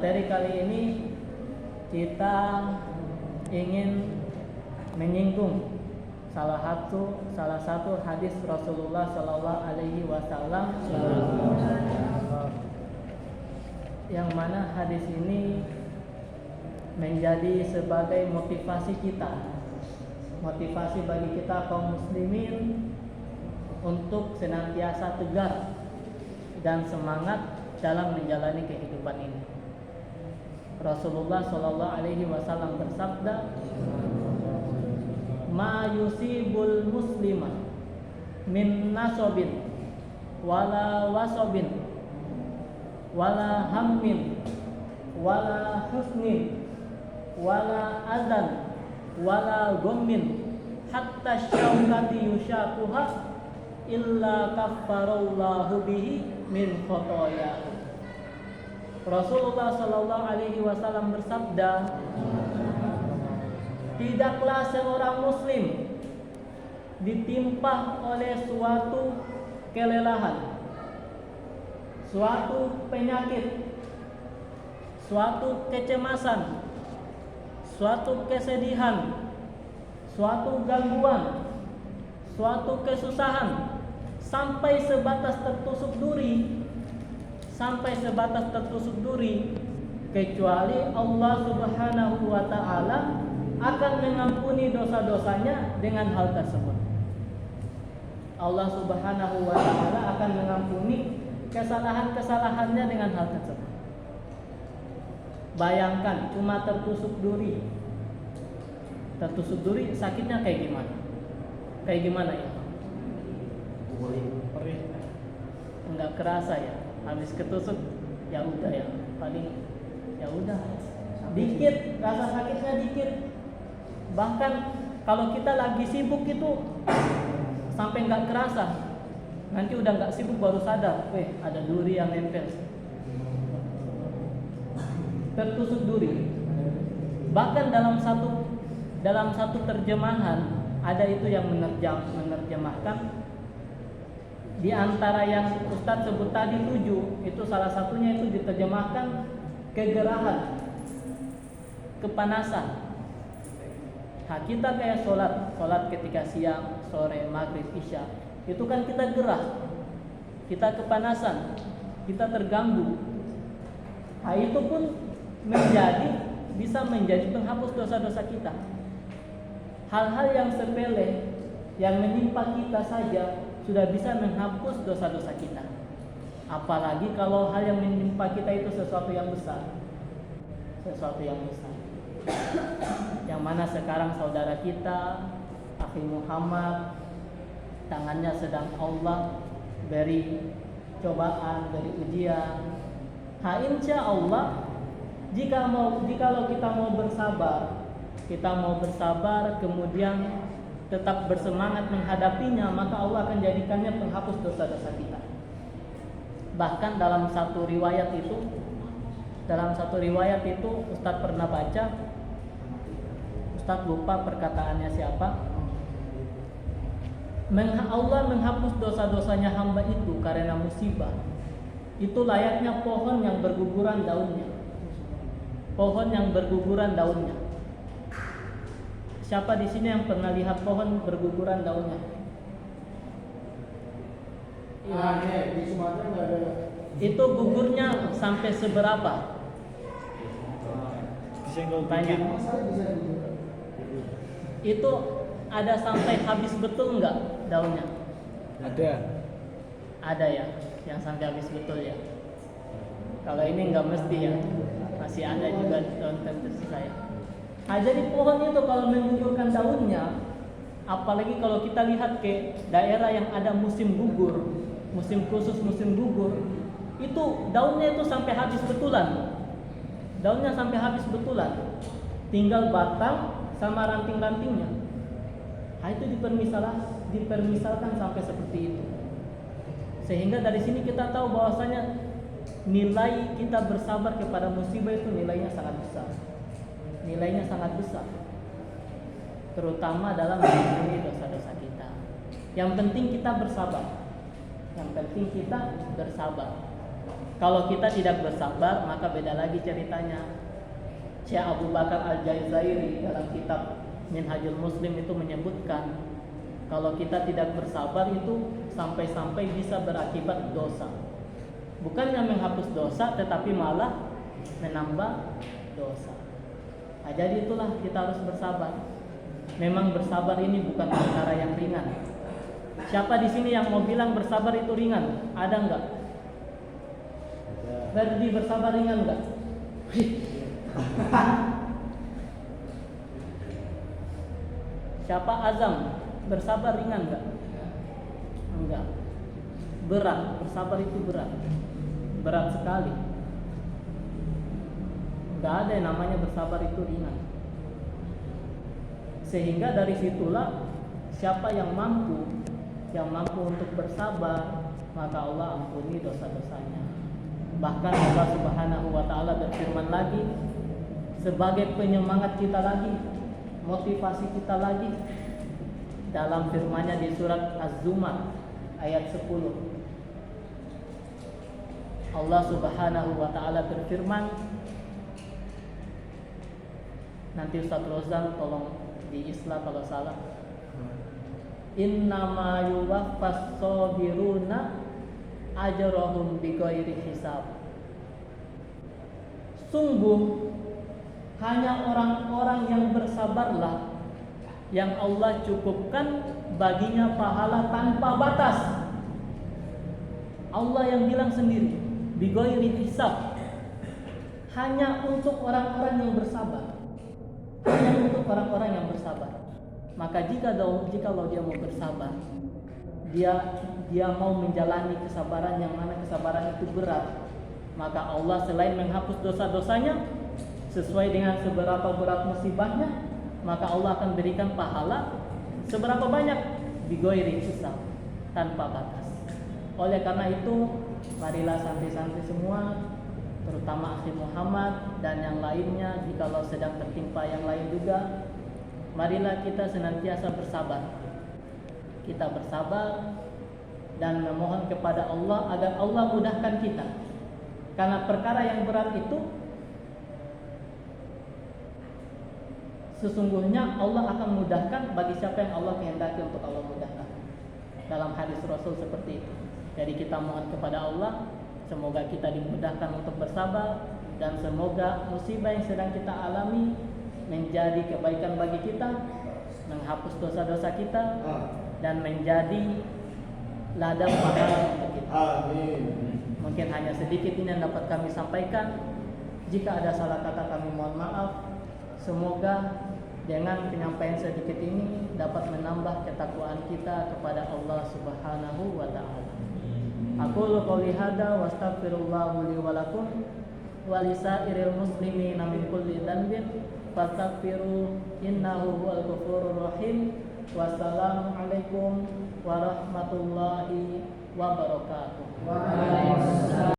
Materi kali ini kita ingin menyinggung salah satu hadis Rasulullah Sallallahu Alaihi Wasallam, yang mana hadis ini menjadi sebagai motivasi bagi kita kaum muslimin untuk senantiasa tegar dan semangat dalam menjalani kehidupan ini. Rasulullah Sallallahu Alaihi Wasallam bersabda, "Ma yusibul muslima min nasobin, wala wasobin, wala hammin, wala husnin, wala adan, wala gommin, hatta syaukati yushakuha, illa kaffarallahu bihi min khotoyahu." Rasulullah Sallallahu Alaihi Wasallam bersabda, tidaklah seorang muslim ditimpa oleh suatu kelelahan, suatu penyakit, suatu kecemasan, suatu kesedihan, suatu gangguan, suatu kesusahan, sampai sebatas tertusuk duri, kecuali Allah Subhanahu wa Ta'ala akan mengampuni dosa-dosanya dengan hal tersebut. Allah Subhanahu wa Ta'ala akan mengampuni kesalahan-kesalahannya dengan hal tersebut. Bayangkan cuma tertusuk duri sakitnya kayak gimana? Ya? Perih. Enggak kerasa ya. Habis ketusuk ya udah ya, paling ya udah dikit, rasa sakitnya dikit. Bahkan kalau kita lagi sibuk itu sampai nggak kerasa, nanti udah nggak sibuk baru sadar, ada duri yang nempel, tertusuk duri. Bahkan dalam satu terjemahan ada itu yang menerjemahkan, di antara yang Ustadz sebut tadi 7, itu salah satunya itu diterjemahkan kegerahan, kepanasan. Nah, kita kayak sholat ketika siang, sore, maghrib, isya, itu kan kita gerah, kita kepanasan, kita terganggu. Nah, itu pun bisa menjadi penghapus dosa-dosa kita. Hal-hal yang sepele yang menimpa kita saja sudah bisa menghapus dosa-dosa kita. Apalagi kalau hal yang menimpa kita itu sesuatu yang besar. Yang mana sekarang saudara kita, Akhi Muhammad, tangannya sedang Allah beri cobaan, beri ujian. Insya Allah, jikalau kita mau bersabar, kemudian tetap bersemangat menghadapinya, maka Allah akan jadikannya penghapus dosa-dosa kita. Bahkan dalam satu riwayat itu Ustadz pernah baca, Ustadz lupa perkataannya siapa, Allah menghapus dosa-dosanya hamba itu karena musibah. Itu layaknya pohon yang berguguran daunnya. Siapa di sini yang pernah lihat pohon berguguran daunnya? Di Sumatera nggak ada. Itu gugurnya sampai seberapa? Banyak. Itu ada sampai habis betul nggak daunnya? Ada ya, yang sampai habis betul ya. Kalau ini nggak mesti ya, masih ada juga daun tersisa ya. Nah, jadi pohon itu kalau menggugurkan daunnya, apalagi kalau kita lihat ke daerah yang ada musim gugur, musim gugur, itu daunnya itu sampai habis betulan. Tinggal batang sama ranting-rantingnya. Nah, itu dipermisalkan sampai seperti itu. Sehingga dari sini kita tahu bahwasanya nilai kita bersabar kepada musibah itu nilainya sangat besar, terutama dalam mengampuni dosa-dosa kita. Yang penting kita bersabar. Kalau kita tidak bersabar, maka beda lagi ceritanya. Syekh Abu Bakar Al-Jazairi dalam kitab Minhajul Muslim itu menyebutkan, kalau kita tidak bersabar itu sampai-sampai bisa berakibat dosa. Bukannya menghapus dosa, tetapi malah menambah dosa. Nah, jadi itulah kita harus bersabar. Memang bersabar ini bukan perkara yang ringan. Siapa di sini yang mau bilang bersabar itu ringan? Ada enggak? Berdi, bersabar ringan enggak? Siapa Azam? Bersabar ringan enggak? Enggak. Berat, bersabar itu berat. Berat sekali. Enggak ada yang namanya bersabar itu ringan. Sehingga dari situlah siapa yang mampu untuk bersabar, maka Allah ampuni dosa-dosanya. Bahkan Allah Subhanahu wa taala berfirman lagi sebagai penyemangat kita lagi, motivasi kita lagi dalam firman-Nya di surat Az-Zumar ayat 10. Allah Subhanahu wa taala berfirman, nanti Ustaz Rozan tolong diislah kalau salah. Innama yuwaffas sabiruna ajrahum bighairi hisab. Sungguh hanya orang-orang yang bersabarlah yang Allah cukupkan baginya pahala tanpa batas. Allah yang bilang sendiri, bighairi hisab. Hanya untuk orang-orang yang bersabar. Hanya untuk orang-orang yang bersabar. Maka jikalau dia mau bersabar, dia mau menjalani kesabaran yang mana kesabaran itu berat, maka Allah selain menghapus dosa-dosanya sesuai dengan seberapa berat musibahnya, maka Allah akan berikan pahala seberapa banyak, bighairi hisab, tanpa batas. Oleh karena itu, marilah santri-santri semua, terutama Akhi Muhammad dan yang lainnya, jikalau sedang tertimpa yang lain juga, marilah kita senantiasa bersabar. Kita bersabar dan memohon kepada Allah agar Allah mudahkan kita. Karena perkara yang berat itu sesungguhnya Allah akan mudahkan bagi siapa yang Allah kehendaki untuk Allah mudahkan. Dalam hadis Rasul seperti itu. Jadi kita mohon kepada Allah, semoga kita dimudahkan untuk bersabar, dan semoga musibah yang sedang kita alami menjadi kebaikan bagi kita, menghapus dosa-dosa kita, dan menjadi ladang pahala untuk kita. Amin. Mungkin hanya sedikit ini yang dapat kami sampaikan. Jika ada salah kata kami mohon maaf. Semoga dengan penyampaian sedikit ini dapat menambah ketakwaan kita kepada Allah Subhanahu wa taala. Aqulu qouli hadza wa astaghfirullah li wa lakum wa lisairil muslimina min kulli dhanbin fastaghfiru innahu huwal ghafurur rahim. Wassalamualaikum warahmatullahi wabarakatuh. Waalaikumsalam.